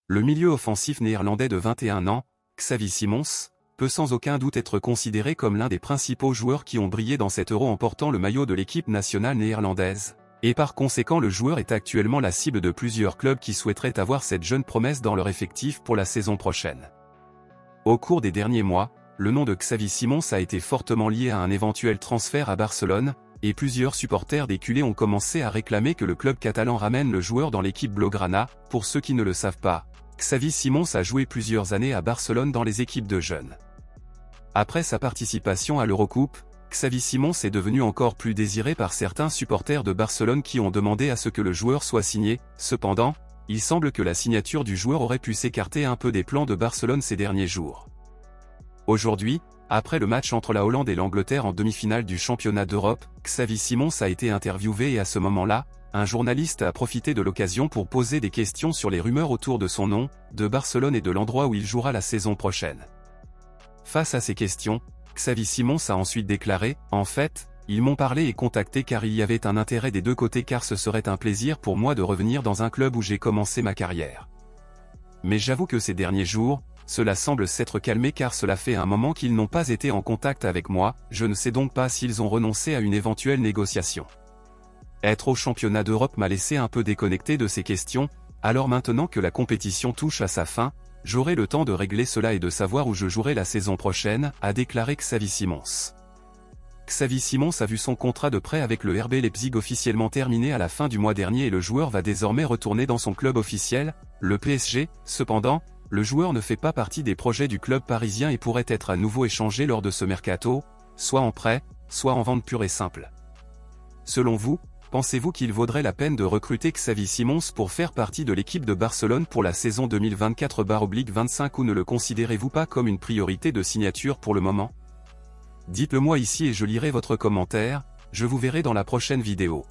Le milieu offensif néerlandais de 21 ans, Xavi Simons, peut sans aucun doute être considéré comme l'un des principaux joueurs qui ont brillé dans cet Euro en portant le maillot de l'équipe nationale néerlandaise. Et par conséquent le joueur est actuellement la cible de plusieurs clubs qui souhaiteraient avoir cette jeune promesse dans leur effectif pour la saison prochaine. Au cours des derniers mois, le nom de Xavi Simons a été fortement lié à un éventuel transfert à Barcelone, et plusieurs supporters des culés ont commencé à réclamer que le club catalan ramène le joueur dans l'équipe blaugrana. Pour ceux qui ne le savent pas, Xavi Simons a joué plusieurs années à Barcelone dans les équipes de jeunes. Après sa participation à l'Eurocoupe, Xavi Simons est devenu encore plus désiré par certains supporters de Barcelone qui ont demandé à ce que le joueur soit signé. Cependant, il semble que la signature du joueur aurait pu s'écarter un peu des plans de Barcelone ces derniers jours. Aujourd'hui, après le match entre la Hollande et l'Angleterre en demi-finale du championnat d'Europe, Xavi Simons a été interviewé et à ce moment-là, un journaliste a profité de l'occasion pour poser des questions sur les rumeurs autour de son nom, de Barcelone et de l'endroit où il jouera la saison prochaine. Face à ces questions, Xavi Simons a ensuite déclaré « En fait, ils m'ont parlé et contacté car il y avait un intérêt des deux côtés car ce serait un plaisir pour moi de revenir dans un club où j'ai commencé ma carrière. Mais j'avoue que ces derniers jours, cela semble s'être calmé car cela fait un moment qu'ils n'ont pas été en contact avec moi, je ne sais donc pas s'ils ont renoncé à une éventuelle négociation. Être au championnat d'Europe m'a laissé un peu déconnecté de ces questions, alors maintenant que la compétition touche à sa fin, j'aurai le temps de régler cela et de savoir où je jouerai la saison prochaine, a déclaré Xavi Simons. Xavi Simons a vu son contrat de prêt avec le RB Leipzig officiellement terminé à la fin du mois dernier et le joueur va désormais retourner dans son club officiel, le PSG. Cependant, le joueur ne fait pas partie des projets du club parisien et pourrait être à nouveau échangé lors de ce mercato, soit en prêt, soit en vente pure et simple. Selon vous, pensez-vous qu'il vaudrait la peine de recruter Xavi Simons pour faire partie de l'équipe de Barcelone pour la saison 2024/25 ou ne le considérez-vous pas comme une priorité de signature pour le moment? Dites-le moi ici et je lirai votre commentaire, je vous verrai dans la prochaine vidéo.